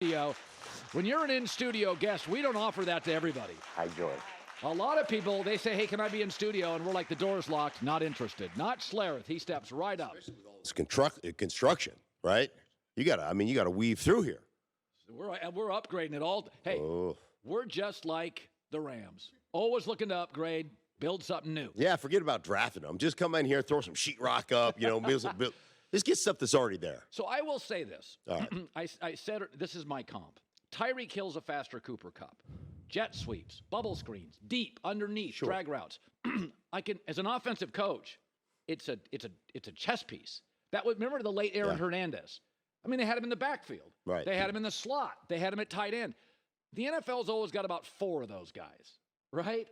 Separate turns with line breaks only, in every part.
studio. When you're an in-studio guest, we don't offer that to everybody.
Hi, George.
A lot of people, they say, hey, can I be in studio? And we're like, the door's locked, not interested. Not Schlereth. He steps right up.
It's construction, right? You gotta weave through here.
We're upgrading it all. Hey, we're just like the Rams. Always looking to upgrade, build something new.
Yeah, forget about drafting them. Just come in here, throw some sheetrock up, build, just get stuff that's already there.
So I will say this.
All right.
I said this is my comp. Tyreek Hill's a faster Cooper Kupp. Jet sweeps, bubble screens, deep, underneath, drag routes. I can, as an offensive coach, it's a chess piece. Remember the late Aaron Hernandez? I mean, they had him in the backfield.
Right.
They had him in the slot. They had him at tight end. The NFL's always got about 4 of those guys, right?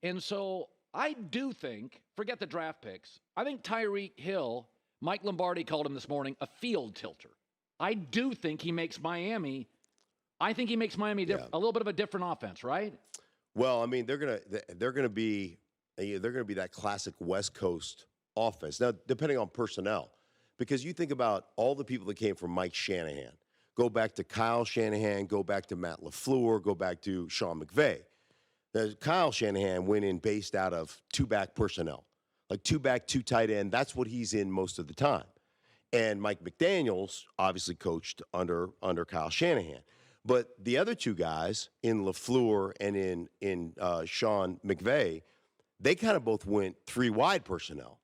And so I do think, forget the draft picks, I think Tyreek Hill, Mike Lombardi called him this morning, a field tilter. I do think he makes Miami a little bit of a different offense, right?
Well, I mean, they're gonna be that classic West Coast offense. Now, depending on personnel, because you think about all the people that came from Mike Shanahan, go back to Kyle Shanahan, go back to Matt LaFleur, go back to Sean McVay. Kyle Shanahan went in based out of 2-back personnel, like 2-back, 2 tight end. That's what he's in most of the time. And Mike McDaniels obviously coached under Kyle Shanahan. But the other 2 guys in LaFleur and in Sean McVay, they kind of both went 3-wide personnel.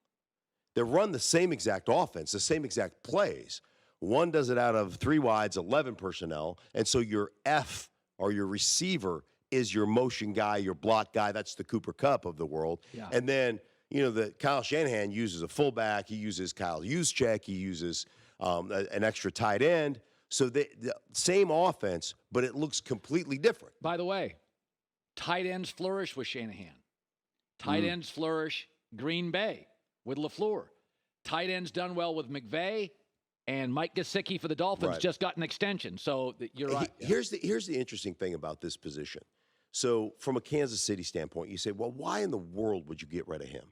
They run the same exact offense, the same exact plays. One does it out of 3 wides, 11 personnel, and so your F or your receiver is your motion guy, your block guy. That's the Cooper Kupp of the world. Yeah. And then, the Kyle Shanahan uses a fullback. He uses Kyle Juszczyk. He uses an extra tight end. So the same offense, but it looks completely different.
By the way, tight ends flourish with Shanahan. Tight ends flourish Green Bay with LaFleur. Tight ends done well with McVay, and Mike Gesicki for the Dolphins just got an extension. So you're right.
Here's the interesting thing about this position. So from a Kansas City standpoint, you say, well, why in the world would you get rid of him,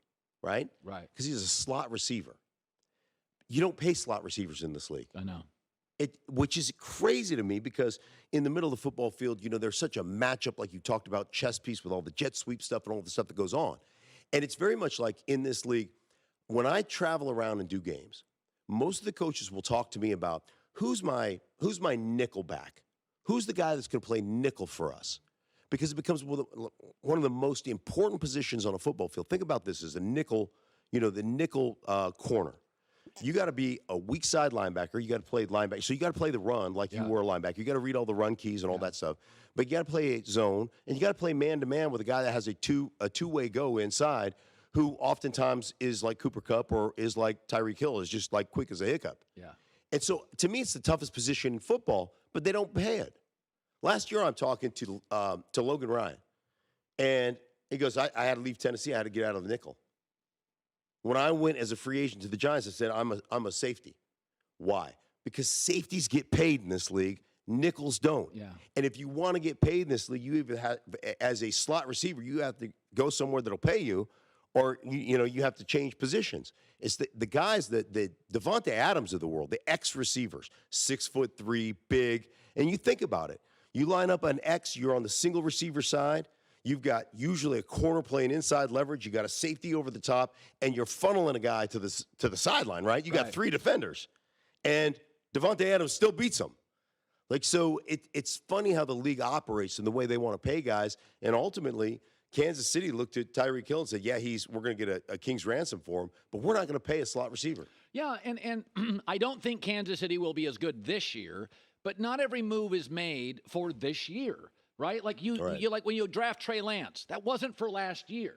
right?
Right.
Because he's a slot receiver. You don't pay slot receivers in this league.
I know.
Which is crazy to me because in the middle of the football field, there's such a matchup like you talked about, chess piece with all the jet sweep stuff and all the stuff that goes on. And it's very much like in this league, when I travel around and do games, most of the coaches will talk to me about who's my nickel back? Who's the guy that's going to play nickel for us? Because it becomes one of the most important positions on a football field. Think about this as a nickel, the nickel corner. You got to be a weak side linebacker. You got to play linebacker. So you got to play the run like you were a linebacker. You got to read all the run keys and all that stuff. But you got to play a zone, and you got to play man-to-man with a guy that has a two-way go inside, who oftentimes is like Cooper Kupp or is like Tyreek Hill, is just like quick as a hiccup.
Yeah.
And so to me, it's the toughest position in football, but they don't pay it. Last year, I'm talking to Logan Ryan, and he goes, I had to leave Tennessee. I had to get out of the nickel. When I went as a free agent to the Giants, I said, I'm a safety. Why? Because safeties get paid in this league. Nickels don't. Yeah. And if you want to get paid in this league, you either have, as a slot receiver, you have to go somewhere that'll pay you, or you have to change positions. It's the guys the Devontae Adams of the world, the X receivers, 6'3", big. And you think about it. You line up an X, you're on the single receiver side. You've got usually a corner playing inside leverage. You got a safety over the top, and you're funneling a guy to the sideline, right? You got 3 defenders, and Devontae Adams still beats them. So it's funny how the league operates and the way they want to pay guys. And ultimately, Kansas City looked at Tyreek Hill and said, "Yeah, we're going to get a king's ransom for him, but we're not going to pay a slot receiver."
Yeah, and I don't think Kansas City will be as good this year, but not every move is made for this year. Right? Like you like when you draft Trey Lance, that wasn't for last year.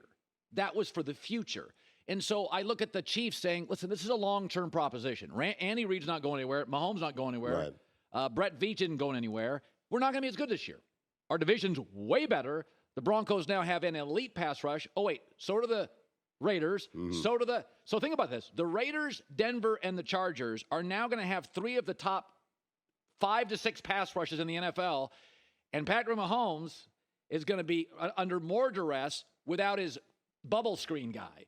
That was for the future. And so I look at the Chiefs saying, listen, this is a long-term proposition. Andy Reid's not going anywhere. Mahomes not going anywhere. Right. Brett Veach isn't going anywhere. We're not going to be as good this year. Our division's way better. The Broncos now have an elite pass rush. Oh, wait, so do the Raiders. Mm-hmm. So think about this. The Raiders, Denver, and the Chargers are now going to have 3 of the top 5 to 6 pass rushes in the NFL. And Patrick Mahomes is going to be under more duress without his bubble screen guy.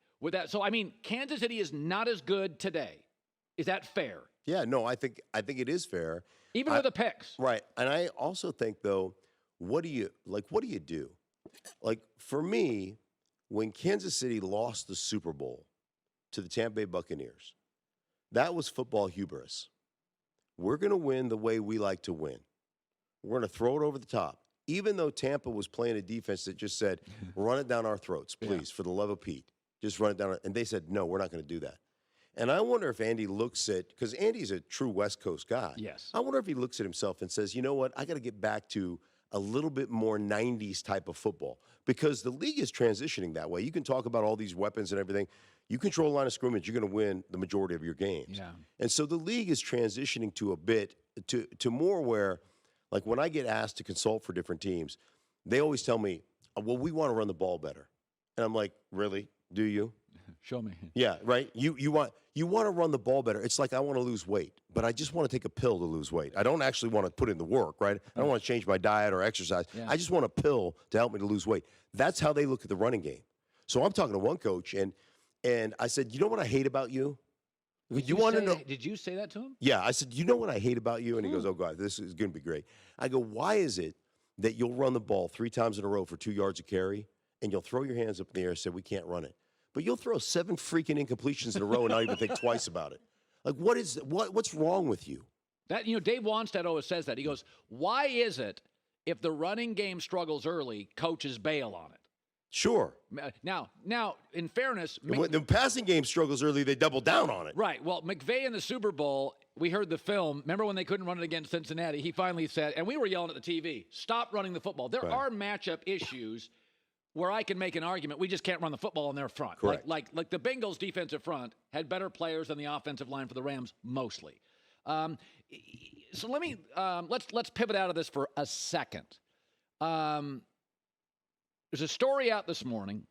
So Kansas City is not as good today. Is that fair?
Yeah, no, I think it is fair.
Even with the picks.
Right. And I also think, though, what do you do? Like, for me, when Kansas City lost the Super Bowl to the Tampa Bay Buccaneers, that was football hubris. We're going to win the way we like to win. We're going to throw it over the top. Even though Tampa was playing a defense that just said, run it down our throats, please, for the love of Pete. Just run it down. And they said, no, we're not going to do that. And I wonder if Andy looks at, because Andy's a true West Coast guy.
Yes.
I wonder if he looks at himself and says, you know what, I got to get back to a little bit more 90s type of football, because the league is transitioning that way. You can talk about all these weapons and everything. You control the line of scrimmage, you're going to win the majority of your games.
Yeah.
And so the league is transitioning to a bit, to more where, like when I get asked to consult for different teams, they always tell me, well, we want to run the ball better. And I'm like, really? Do you?
Show me.
Yeah, right. You want to run the ball better. It's like I want to lose weight, but I just want to take a pill to lose weight. I don't actually want to put in the work, right? I don't want to change my diet or exercise.
Yeah.
I just want a pill to help me to lose weight. That's how they look at the running game. So I'm talking to one coach, and I said, you know what I hate about you? You want to know?
Did you say that to him?
Yeah, I said, you know what I hate about you? And he goes, oh, God, this is going to be great. I go, why is it that you'll run the ball 3 times in a row for 2 yards of carry, and you'll throw your hands up in the air and say, we can't run it? But you'll throw 7 freaking incompletions in a row and not even think twice about it. Like, what's wrong with you?
That, Dave Wanstead always says that. He goes, why is it if the running game struggles early, coaches bail on it?
Sure.
Now, in fairness,
when the passing game struggles early, they double down on it.
Right. Well, McVay in the Super Bowl, we heard the film. Remember when they couldn't run it against Cincinnati? He finally said, and we were yelling at the TV, stop running the football. There are matchup issues where I can make an argument. We just can't run the football in their front.
Correct.
Like the Bengals' defensive front had better players than the offensive line for the Rams, mostly. So let me let's pivot out of this for a second. There's a story out this morning.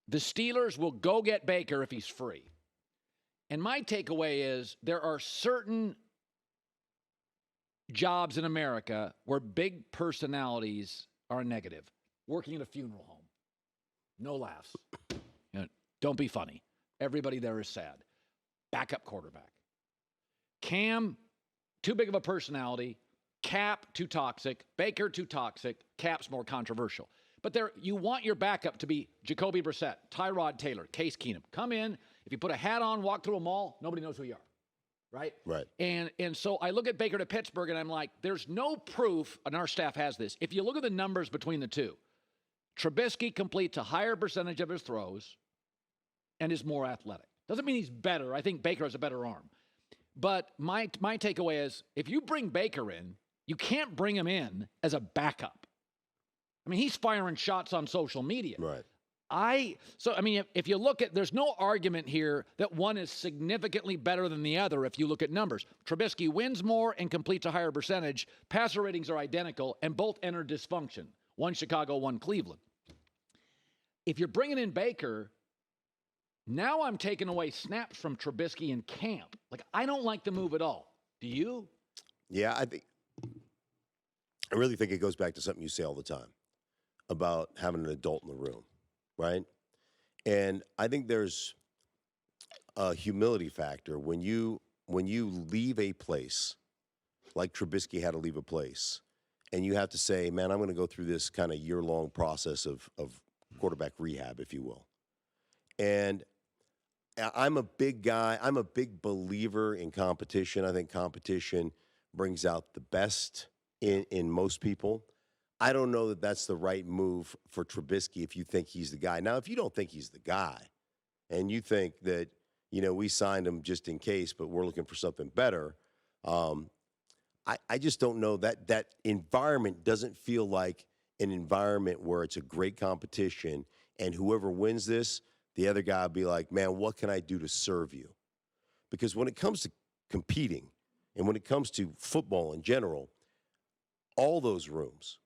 The Steelers will go get Baker if he's free. And my takeaway is there are certain jobs in America where big personalities are negative. Working at a funeral home. No laughs. Don't be funny. Everybody there is sad. Backup quarterback. Cam, too big of a personality. Cap, too toxic. Baker, too toxic. Cap's more controversial. But you want your backup to be Jacoby Brissett, Tyrod Taylor, Case Keenum. Come in. If you put a hat on, walk through a mall, nobody knows who you are. Right?
Right.
And so I look at Baker to Pittsburgh, and I'm like, there's no proof, and our staff has this. If you look at the numbers between the two, Trubisky completes a higher percentage of his throws and is more athletic. Doesn't mean he's better. I think Baker has a better arm. But my takeaway is, if you bring Baker in, you can't bring him in as a backup. I mean, he's firing shots on social media.
Right.
If you look at, there's no argument here that one is significantly better than the other if you look at numbers. Trubisky wins more and completes a higher percentage. Passer ratings are identical, and both enter dysfunction. One Chicago, one Cleveland. If you're bringing in Baker, now I'm taking away snaps from Trubisky and Camp. Like, I don't like the move at all. Do you?
Yeah, I really think it goes back to something you say all the time about having an adult in the room, right? And I think there's a humility factor when you leave a place, like Trubisky had to leave a place, and you have to say, man, I'm going to go through this kind of year-long process of quarterback rehab, if you will. And I'm a big guy. I'm a big believer in competition. I think competition brings out the best in most people. I don't know that that's the right move for Trubisky if you think he's the guy. Now, if you don't think he's the guy and you think that, we signed him just in case, but we're looking for something better, I just don't know. That environment doesn't feel like an environment where it's a great competition, and whoever wins this, the other guy will be like, man, what can I do to serve you? Because when it comes to competing and when it comes to football in general, all those rooms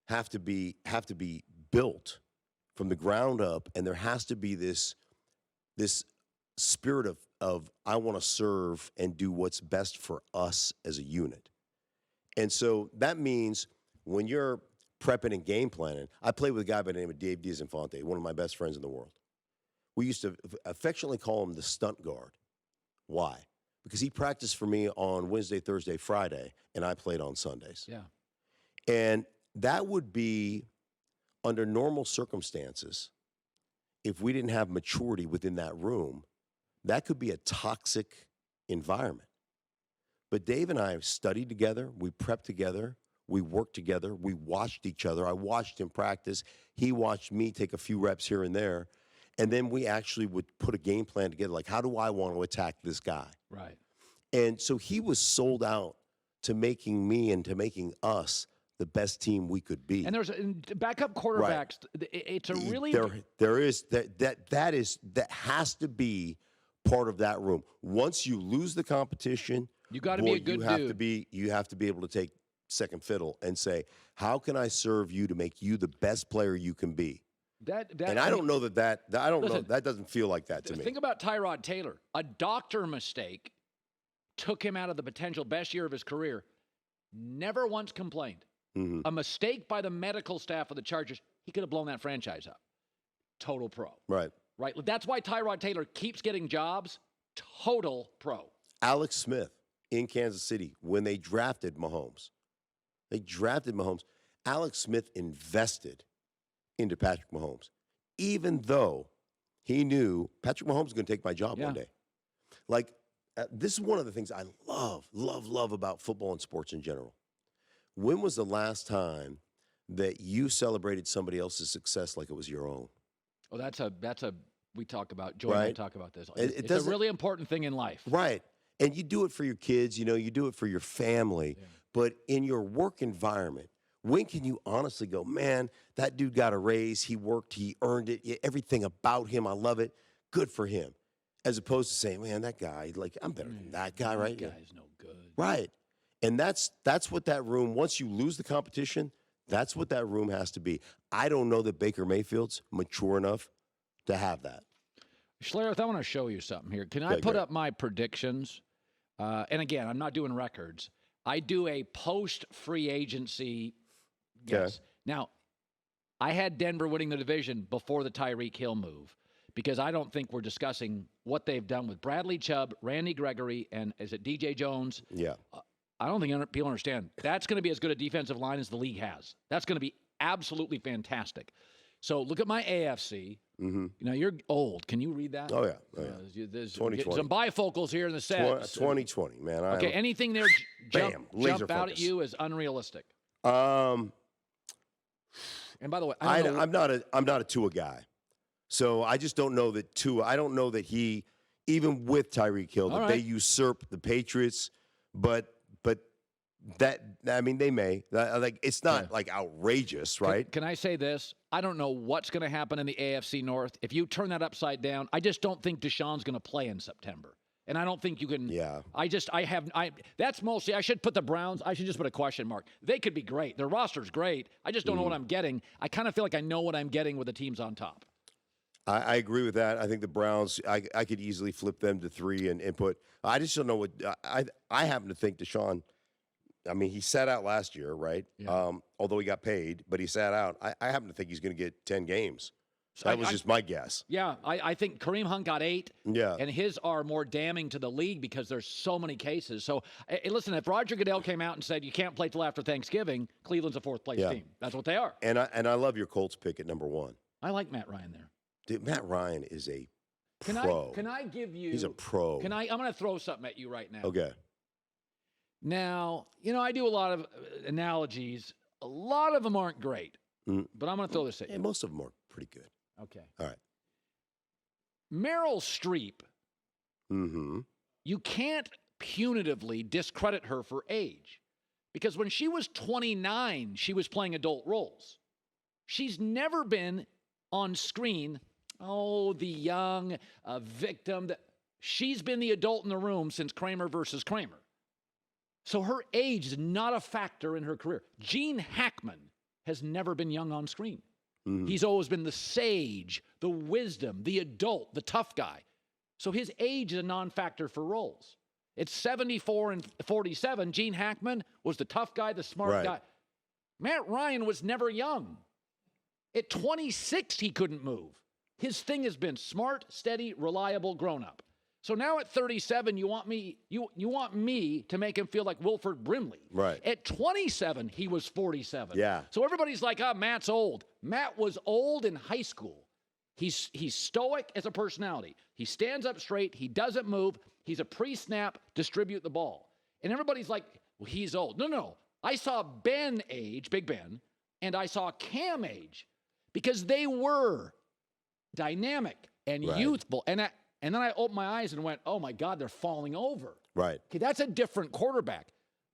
have to be built from the ground up, and there has to be this spirit of I want to serve and do what's best for us as a unit. And so that means when you're prepping and game planning, I played with a guy by the name of Dave Diaz-Infante, one of my best friends in the world. We used to affectionately call him the stunt guard. Why? because he practiced for me on Wednesday, Thursday, Friday, and I played on Sundays.
Yeah.
And that would be, under normal circumstances, if we didn't have maturity within that room, that could be a toxic environment. But Dave and I have studied together. We prepped together. We worked together. We watched each other. I watched him practice. He watched me take a few reps here and there. And then we actually would put a game plan together. Like, how do I want to attack this guy?
Right.
And so he was sold out to making me and to making us the best team we could be.
And there's backup quarterbacks. Right. It's a really
that has to be part of that room. Once you lose the competition,
you got to be a good dude.
You have to be able to take second fiddle and say, how can I serve you to make you the best player you can be? And I don't know that doesn't feel like that to me.
Think about Tyrod Taylor. A doctor mistake took him out of the potential best year of his career. Never once complained.
Mm-hmm.
A mistake by the medical staff of the Chargers, he could have blown that franchise up. Total pro.
Right.
That's why Tyrod Taylor keeps getting jobs. Total pro.
Alex Smith in Kansas City, when they drafted Mahomes. Alex Smith invested into Patrick Mahomes, even though he knew Patrick Mahomes was going to take my job one day. Like, this is one of the things I love about football and sports in general. When was the last time that you celebrated somebody else's success like it was your own?
Oh, we talk about, Joy and I talk about this. It's a really important thing in life.
Right. And you do it for your kids, you do it for your family. Yeah. But in your work environment, when can you honestly go, man, that dude got a raise, he worked, he earned it, everything about him, I love it, good for him. As opposed to saying, man, that guy, like, I'm better than that guy, right?
That guy's no good.
Right. And that's what that room, once you lose the competition, that's what that room has to be. I don't know that Baker Mayfield's mature enough to have that.
Schlereth, I want to show you something here. Can I put up my predictions? And again, I'm not doing records. I do a post-free agency guess. Now, I had Denver winning the division before the Tyreek Hill move because I don't think we're discussing what they've done with Bradley Chubb, Randy Gregory, and is it DJ Jones?
Yeah.
I don't think people understand. That's going to be as good a defensive line as the league has. That's going to be absolutely fantastic. So look at my AFC.
Mm-hmm.
Now, you're old. Can you read that?
Oh, yeah.
There's
2020.
some bifocals here in the set.
2020, man.
Okay, anything there jump out at you as unrealistic? And by the way,
I'm not a Tua guy. So I just don't know that Tua, I don't know that he, even with Tyreek Hill, that they usurp the Patriots, but that, I mean, they may. Like, it's not like outrageous, right?
Can I say this? I don't know what's going to happen in the AFC North. If you turn that upside down, I just don't think Deshaun's going to play in September. And I don't think you can.
Yeah.
That's mostly, I should put the Browns, I should just put a question mark. They could be great. Their roster's great. I just don't know what I'm getting. I kind of feel like I know what I'm getting with the teams on top.
I agree with that. I think the Browns, I could easily flip them to 3 and put, I just don't know what, I happen to think Deshaun, I mean, he sat out last year, right?
Yeah.
Although he got paid, but he sat out. I happen to think he's going to get 10 games. So that was just my guess.
Yeah, I think Kareem Hunt got 8.
Yeah.
And his are more damning to the league because there's so many cases. So, listen, if Roger Goodell came out and said you can't play till after Thanksgiving, Cleveland's a 4th-place team. That's what they are.
And I love your Colts pick at number 1.
I like Matt Ryan there.
Dude, Matt Ryan is a pro.
Can I give you?
He's a pro.
I'm going to throw something at you right now.
Okay.
Now, I do a lot of analogies. A lot of them aren't great, but I'm going to throw this at you.
Most of them are pretty good.
Okay.
All right.
Meryl Streep.
Mm-hmm.
You can't punitively discredit her for age because when she was 29, she was playing adult roles. She's never been on screen, the young victim. She's been the adult in the room since Kramer versus Kramer. So her age is not a factor in her career. Gene Hackman has never been young on screen.
Mm-hmm.
He's always been the sage, the wisdom, the adult, the tough guy. So his age is a non-factor for roles. It's 74 and 47. Gene Hackman was the tough guy, the smart guy. Matt Ryan was never young. At 26, he couldn't move. His thing has been smart, steady, reliable, grown-up. So now at 37, you want me to make him feel like Wilford Brimley.
Right.
At 27, he was 47.
Yeah.
So everybody's like, Matt's old. Matt was old in high school. He's stoic as a personality. He stands up straight. He doesn't move. He's a pre-snap, distribute the ball. And everybody's like, well, he's old. No. I saw Ben age, Big Ben, and I saw Cam age because they were dynamic and youthful. And then I opened my eyes and went, oh, my God, they're falling over.
Right.
Okay, that's a different quarterback.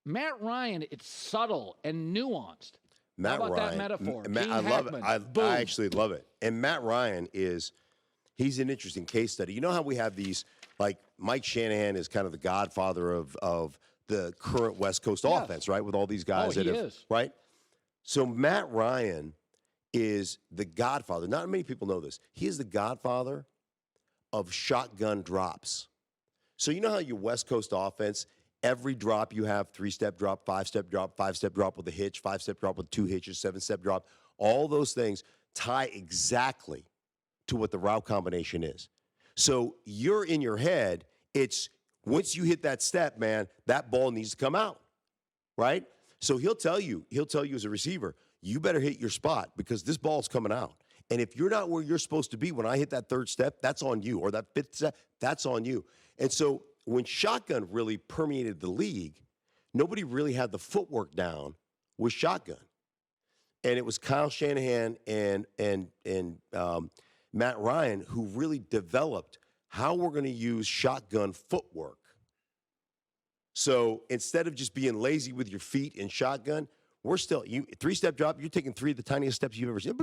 Matt Ryan, it's subtle and nuanced.
Matt
How about
Ryan,
that metaphor?
I love it. I actually love it. And Matt Ryan he's an interesting case study. You know how we have these, like Mike Shanahan is kind of the godfather of the current West Coast offense, right? With all these guys right? So Matt Ryan is the godfather. Not many people know this. He is the godfather of shotgun drops. So you know how your West Coast offense, every drop you have 3-step drop, 5-step drop, 5-step drop with a hitch, 5-step drop with 2 hitches, 7-step drop. All those things tie exactly to what the route combination is. So you're in your head, it's once you hit that step, man, that ball needs to come out, right? So he'll tell you as a receiver, you better hit your spot because this ball's coming out. And if you're not where you're supposed to be when I hit that 3rd step, that's on you. Or that 5th step, that's on you. And so when shotgun really permeated the league, nobody really had the footwork down with shotgun. And it was Kyle Shanahan and Matt Ryan who really developed how we're going to use shotgun footwork. So instead of just being lazy with your feet in shotgun, we're still 3-step drop. You're taking 3 of the tiniest steps you've ever seen,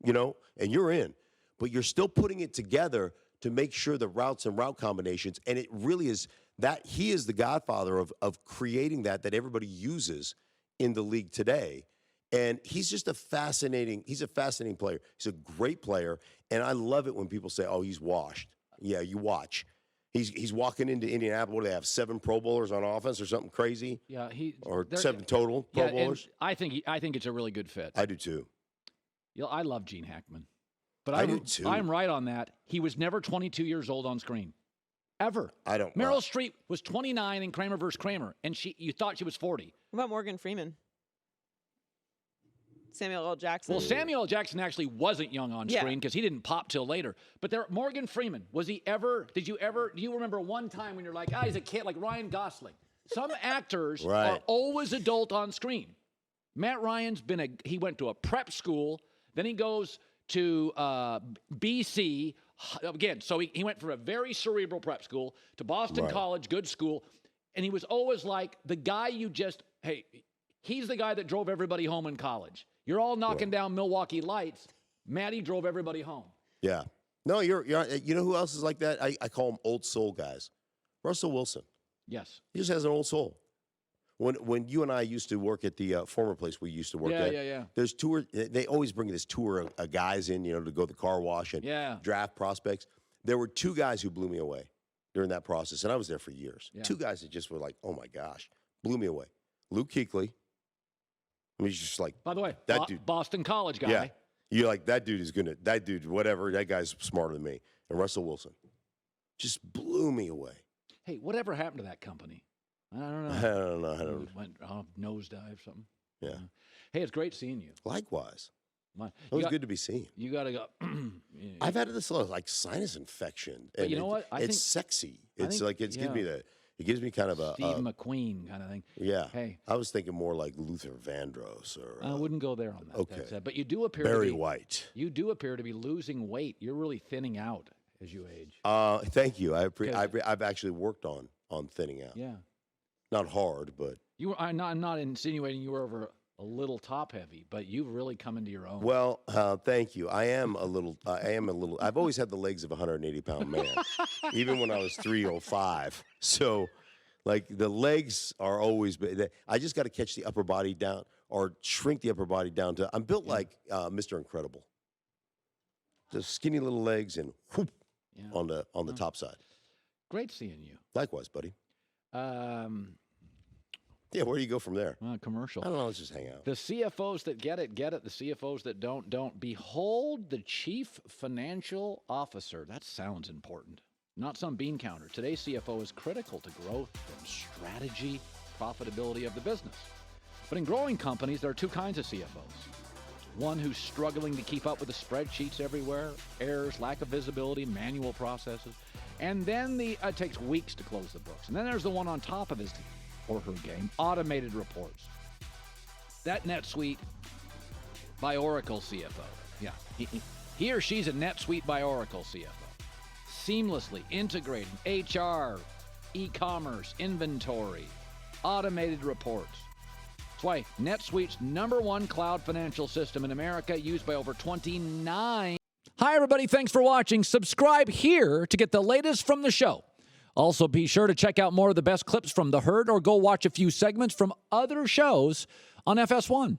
and you're in. But you're still putting it together to make sure the routes and route combinations. And it really is that he is the godfather of creating that everybody uses in the league today. And he's just a fascinating player. He's a great player. And I love it when people say, oh, he's washed. Yeah, you watch. He's walking into Indianapolis. What do they have? 7 Pro Bowlers on offense or something crazy?
Yeah,
7 total Pro Bowlers.
I think it's a really good fit.
I do too.
I love Gene Hackman, but
I do too.
I'm right on that. He was never 22 years old on screen, ever.
I don't.
Meryl Streep was 29 in Kramer vs. Kramer, and you thought she was 40.
What about Morgan Freeman? Samuel L. Jackson.
Well, Samuel L. Jackson actually wasn't young on screen because he didn't pop till later. But Morgan Freeman, do you remember one time when you're like, he's a kid, like Ryan Gosling? Some actors are always adult on screen. Matt Ryan's he went to a prep school, then he goes to BC again. So he went from a very cerebral prep school to Boston College, good school. And he was always like the guy he's the guy that drove everybody home in college. You're all knocking down Milwaukee Lights. Matty drove everybody home.
Yeah. No, you know who else is like that? I call them old soul guys. Russell Wilson.
Yes.
He just has an old soul. When you and I used to work at the former place we used to work at, there's they always bring this tour of guys in, to go to the car wash and draft prospects. There were 2 guys who blew me away during that process, and I was there for years. Yeah. 2 guys that just were like, oh my gosh, blew me away. Luke Kuechly. I mean, he's just like,
by the way,
that dude,
Boston College guy.
Yeah, you're like that guy's smarter than me. And Russell Wilson just blew me away.
Hey, whatever happened to that company? I don't know.
I don't know.
Went nosedive or something.
Yeah.
Hey, it's great seeing you.
Likewise. It was good to be seen.
You got to go.
I've had this like sinus infection.
But you know what?
It's sexy. It gives me kind of a
Steve McQueen kind of thing.
Yeah.
Hey,
I was thinking more like Luther Vandross or.
I wouldn't go there on that.
Okay.
But you do appear
Barry White.
You do appear to be losing weight. You're really thinning out as you age.
Thank you. I've actually worked on thinning out.
Yeah.
Not hard, but
I'm not insinuating you were over a little top heavy, but you've really come into your own.
Well, thank you. I am a little. I've always had the legs of a 180-pound man, even when I was 305. So, like the legs are always. I just got to catch the upper body down or shrink the upper body down to. I'm built like Mr. Incredible. Just skinny little legs and whoop on the top side.
Great seeing you.
Likewise, buddy. Yeah, where do you go from there?
Commercial.
I don't know. Let's just hang out.
The CFOs that get it, get it. The CFOs that don't. Behold the Chief Financial Officer. That sounds important. not some bean counter. Today's CFO is critical to growth and strategy, profitability of the business. But in growing companies, there are two kinds of CFOs. One who's struggling to keep up with the spreadsheets everywhere, errors, lack of visibility, manual processes. And then it takes weeks to close the books. And then there's the one on top of his or her game, automated reports. That NetSuite by Oracle CFO. Yeah, he or she's a NetSuite by Oracle CFO. Seamlessly integrating HR, e-commerce, inventory, automated reports. That's why NetSuite's #1 cloud financial system in America, used by over 29. Hi, everybody. Thanks for watching. Subscribe here to get the latest from the show. Also, be sure to check out more of the best clips from The Herd or go watch a few segments from other shows on FS1.